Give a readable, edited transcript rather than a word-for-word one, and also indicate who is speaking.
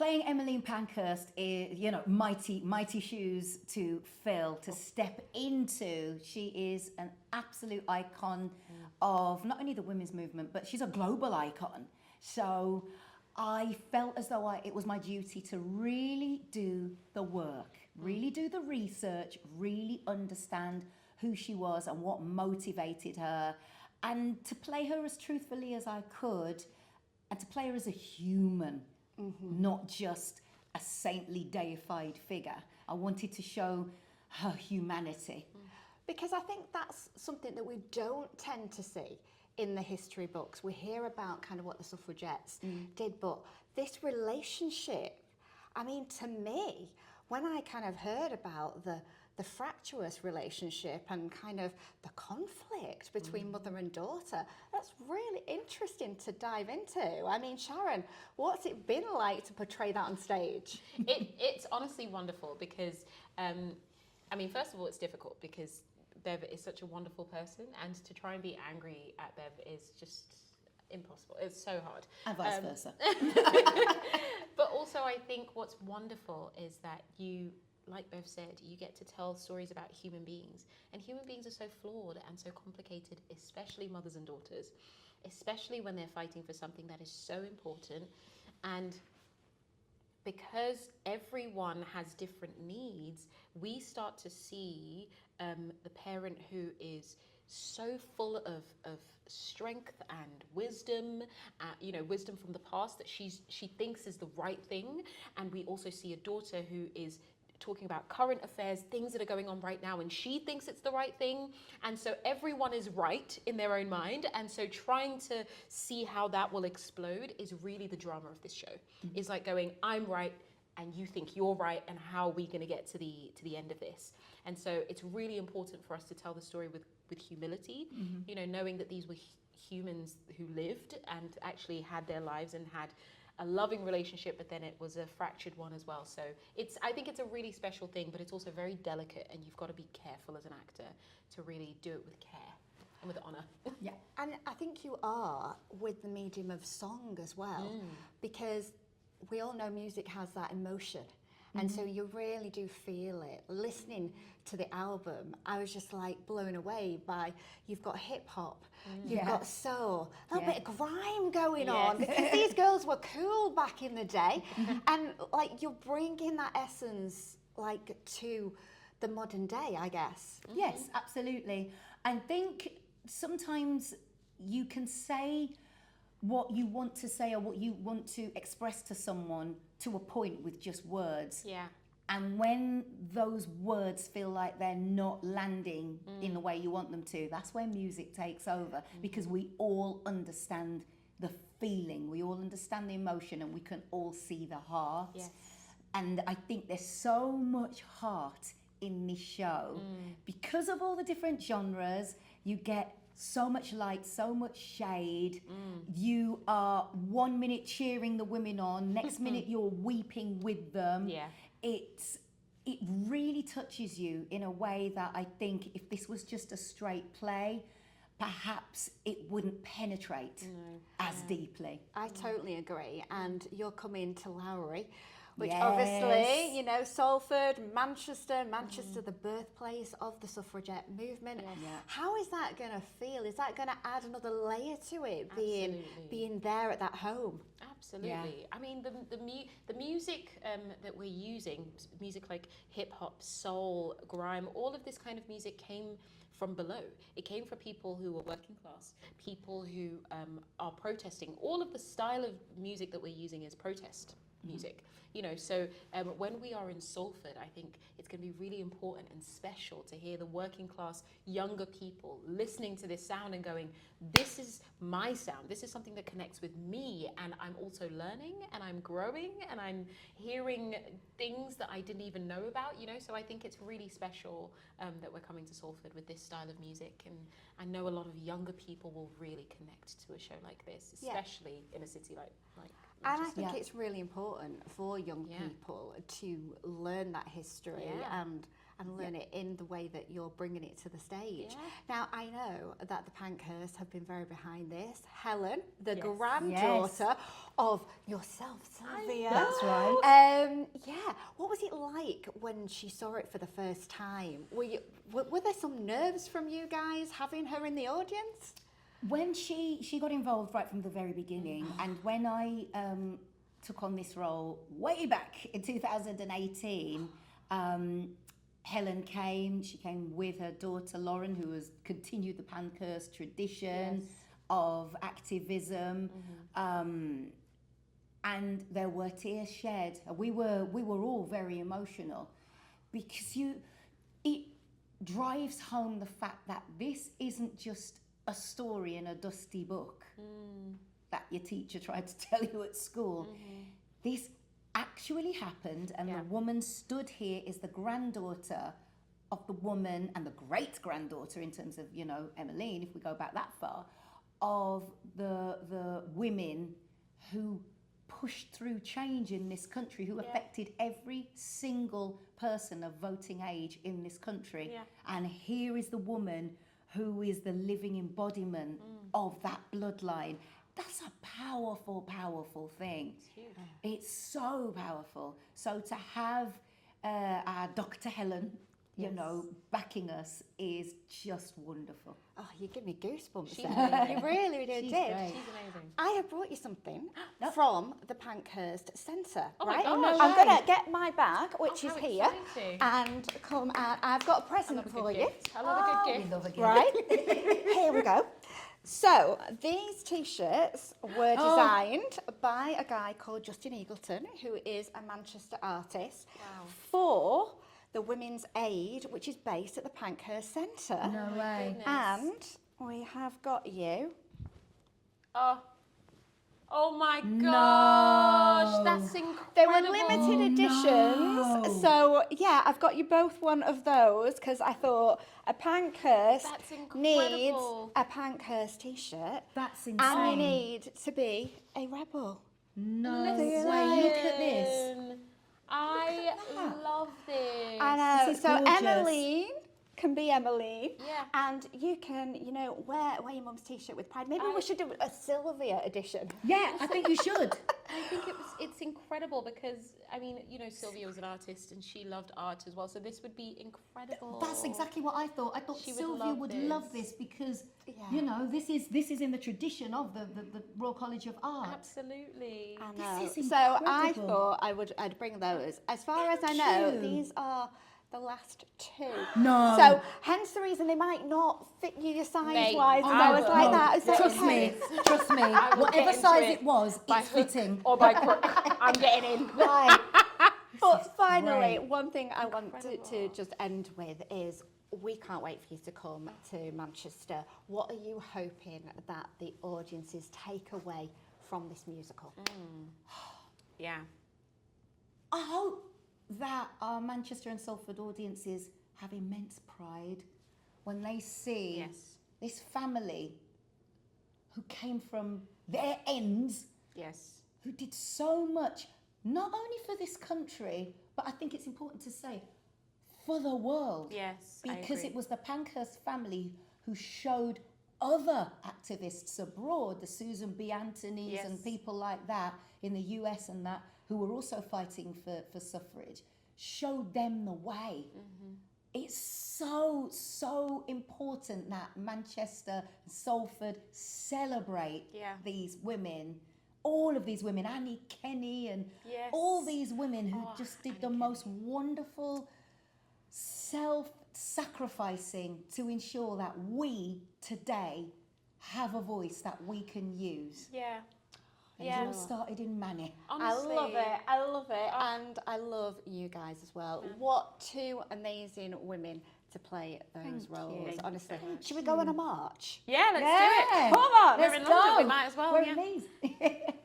Speaker 1: playing Emmeline Pankhurst is, you know, mighty shoes to fill, to step into. She is an absolute icon of not only the women's movement, but she's a global icon. So I felt as though it was my duty to really do the work, really do the research, really understand who she was and what motivated her, and to play her as truthfully as I could, and to play her as a human, not just a saintly deified figure. I wanted to show her humanity.
Speaker 2: Because I think that's something that we don't tend to see in the history books. We hear about kind of what the suffragettes did, but this relationship, I mean, to me, when I kind of heard about the fractious relationship and kind of the conflict between mother and daughter, that's really interesting to dive into. I mean, Sharon, what's it been like to portray that on stage?
Speaker 3: It's honestly wonderful because, I mean, first of all, it's difficult because Bev is such a wonderful person, and to try and be angry at Bev is just impossible. It's so hard.
Speaker 1: And vice versa.
Speaker 3: But also, I think what's wonderful is that you, like Bev said, you get to tell stories about human beings. And human beings are so flawed and so complicated, especially mothers and daughters, especially when they're fighting for something that is so important. And because everyone has different needs, we start to see the parent who is so full of strength and wisdom, you know, wisdom from the past that she thinks is the right thing. And we also see a daughter who is talking about current affairs, things that are going on right now, and she thinks it's the right thing. And so everyone is right in their own mind. And so trying to see how that will explode is really the drama of this show. It's like going, I'm right and you think you're right, and how are we going to get to the end of this? And so it's really important for us to tell the story with humility, you know, knowing that these were humans who lived and actually had their lives and had a loving relationship, but then it was a fractured one as well. So I think it's a really special thing, but it's also very delicate, and you've got to be careful as an actor to really do it with care and with honor.
Speaker 1: Yeah.
Speaker 2: And I think you are with the medium of song as well, because we all know music has that emotion. And so you really do feel it. Listening to the album, I was just like blown away by, you've got hip hop, you've got soul, a little bit of grime going on, because these girls were cool back in the day. And like, you're bringing that essence like to the modern day, I guess.
Speaker 1: Yes, absolutely. I think sometimes you can say what you want to say or what you want to express to someone to a point with just words.
Speaker 3: Yeah.
Speaker 1: And when those words feel like they're not landing in the way you want them to, that's where music takes over, because we all understand the feeling, we all understand the emotion, and we can all see the heart.
Speaker 3: Yes.
Speaker 1: And I think there's so much heart in this show. Because of all the different genres, you get so much light, so much shade. You are 1 minute cheering the women on, next minute you're weeping with them.
Speaker 3: Yeah.
Speaker 1: It really touches you in a way that I think if this was just a straight play, perhaps it wouldn't penetrate as deeply.
Speaker 2: I totally agree. And you're coming to Lowry, which
Speaker 1: Yes.
Speaker 2: obviously, you know, Salford, Manchester, the birthplace of the suffragette movement.
Speaker 3: Yes.
Speaker 1: Yeah.
Speaker 2: How is that going to feel? Is that going to add another layer to it, being there at that home?
Speaker 3: Absolutely.
Speaker 1: Yeah.
Speaker 3: I mean, the music that we're using, music like hip hop, soul, grime, all of this kind of music came from below. It came from people who were working class, people who are protesting. All of the style of music that we're using is protest music. You know, so when we are in Salford, I think it's going to be really important and special to hear the working class younger people listening to this sound and going, this is my sound. This is something that connects with me, and I'm also learning and I'm growing and I'm hearing things that I didn't even know about, you know. So I think it's really special that we're coming to Salford with this style of music, and I know a lot of younger people will really connect to a show like this, especially in a city like
Speaker 2: And I think
Speaker 1: Yeah.
Speaker 2: it's really important for young
Speaker 3: Yeah.
Speaker 2: people to learn that history
Speaker 3: Yeah.
Speaker 2: and learn it in the way that you're bringing it to the stage.
Speaker 3: Yeah.
Speaker 2: Now, I know that the Pankhursts have been very behind this. Helen, the
Speaker 3: Yes.
Speaker 2: granddaughter of yourself, Sylvia.
Speaker 1: That's right.
Speaker 2: Yeah. What was it like when she saw it for the first time? Were there some nerves from you guys having her in the audience?
Speaker 1: When she got involved right from the very beginning, and when I took on this role way back in 2018, Helen came. She came with her daughter Lauren, who has continued the Pankhurst tradition of activism, and there were tears shed. We were all very emotional because it drives home the fact that this isn't just a story in a dusty book that your teacher tried to tell you at school. This actually happened, and the woman stood here is the granddaughter of the woman and the great-granddaughter in terms of, Emmeline, if we go back that far, of the women who pushed through change in this country, who affected every single person of voting age in this country.
Speaker 3: Yeah.
Speaker 1: And here is the woman who is the living embodiment of that bloodline. That's a powerful, powerful thing.
Speaker 3: It's huge.
Speaker 1: It's so powerful. So to have our Dr. Helen, backing us is just wonderful.
Speaker 2: Oh, you give me goosebumps
Speaker 3: She's
Speaker 2: there.
Speaker 3: amazing.
Speaker 2: You really did.
Speaker 1: She's great.
Speaker 3: She's amazing.
Speaker 2: I have brought you something from the Pankhurst Centre,
Speaker 3: Oh my
Speaker 2: right?
Speaker 3: gosh.
Speaker 1: no
Speaker 2: I'm
Speaker 1: way.
Speaker 2: going to get my bag, which
Speaker 3: Oh,
Speaker 2: is
Speaker 3: how
Speaker 2: here,
Speaker 3: exciting.
Speaker 2: and come and I've got a
Speaker 3: I
Speaker 2: present
Speaker 3: love a
Speaker 2: for
Speaker 3: good
Speaker 2: you.
Speaker 3: gift. I love a good
Speaker 1: We
Speaker 3: gift.
Speaker 1: love a gift.
Speaker 2: Right? Here we go. So, these T-shirts were designed by a guy called Justin Eagleton, who is a Manchester artist,
Speaker 3: Wow.
Speaker 2: for the Women's Aid, which is based at the Pankhurst Centre.
Speaker 1: No way.
Speaker 3: Goodness.
Speaker 2: And we have got you.
Speaker 3: Oh my
Speaker 1: No.
Speaker 3: gosh, that's incredible.
Speaker 2: They were limited editions,
Speaker 1: no.
Speaker 2: so yeah, I've got you both one of those because I thought a Pankhurst
Speaker 3: That's
Speaker 2: needs
Speaker 3: incredible.
Speaker 2: a Pankhurst T-shirt,
Speaker 1: That's
Speaker 2: and
Speaker 1: insane.
Speaker 2: you need to be a rebel.
Speaker 1: No
Speaker 3: Listen,
Speaker 1: way. Look at this.
Speaker 3: I
Speaker 1: that.
Speaker 3: love this.
Speaker 2: I know.
Speaker 1: This is
Speaker 2: So
Speaker 1: gorgeous.
Speaker 2: Emmeline can be Emmeline,
Speaker 3: Yeah.
Speaker 2: and you can, wear your mum's T-shirt with pride. Maybe we should do a Sylvia edition.
Speaker 1: Yeah, I think you should.
Speaker 3: I think it's incredible because, Sylvia was an artist and she loved art as well. So this would be incredible.
Speaker 1: That's exactly what I thought. I thought
Speaker 3: She would
Speaker 1: Sylvia
Speaker 3: love
Speaker 1: would
Speaker 3: this.
Speaker 1: love this because,
Speaker 2: Yeah.
Speaker 1: this is in the tradition of the Royal College of Art.
Speaker 3: Absolutely.
Speaker 2: I
Speaker 1: This
Speaker 2: know.
Speaker 1: is
Speaker 2: So I
Speaker 1: incredible.
Speaker 2: thought I'd bring those. As far as I know,
Speaker 1: you.
Speaker 2: these are the last two.
Speaker 1: No.
Speaker 2: So hence the reason they might not fit you size
Speaker 3: Mate,
Speaker 2: wise.
Speaker 3: I
Speaker 2: I was
Speaker 3: will.
Speaker 2: like that. Is that
Speaker 1: Trust
Speaker 2: okay?
Speaker 1: me, trust me.
Speaker 3: will
Speaker 1: Whatever
Speaker 3: get into
Speaker 1: size
Speaker 3: it
Speaker 1: it was,
Speaker 3: by
Speaker 1: it's
Speaker 3: hook
Speaker 1: fitting.
Speaker 3: or by crook. I'm getting in.
Speaker 2: Right.
Speaker 1: is
Speaker 2: But finally,
Speaker 1: great.
Speaker 2: one thing I want to
Speaker 3: Incredible.
Speaker 2: just end with is we can't wait for you to come to Manchester. What are you hoping that the audiences take away from this musical?
Speaker 3: Yeah.
Speaker 1: I hope that our Manchester and Salford audiences have immense pride when they see
Speaker 3: Yes.
Speaker 1: this family who came from their ends,
Speaker 3: Yes.
Speaker 1: who did so much, not only for this country, but I think it's important to say, for the world.
Speaker 3: Yes.
Speaker 1: Because it was the Pankhurst family who showed other activists abroad, the Susan B. Anthonys
Speaker 3: Yes.
Speaker 1: and people like that in the US and that, who were also fighting for suffrage, showed them the way. It's so important that Manchester and Salford celebrate these women, all of these women, Annie Kenny and
Speaker 3: Yes.
Speaker 1: all these women who
Speaker 3: Oh,
Speaker 1: just did
Speaker 3: Annie
Speaker 1: the
Speaker 3: Kenny.
Speaker 1: most wonderful self-sacrificing to ensure that we today have a voice that we can use.
Speaker 3: Yeah.
Speaker 1: And
Speaker 3: Yeah.
Speaker 1: it all started in Manny.
Speaker 3: Honestly.
Speaker 2: I love it, and I love you guys as well. What two amazing women to play those roles,
Speaker 3: Thank you
Speaker 2: honestly.
Speaker 3: so much.
Speaker 2: Should we go on a march?
Speaker 3: Yeah, let's do
Speaker 1: Yeah.
Speaker 3: it.
Speaker 2: Come on,
Speaker 3: We're in London, we might as well.
Speaker 1: We're
Speaker 3: yeah.
Speaker 1: amazing.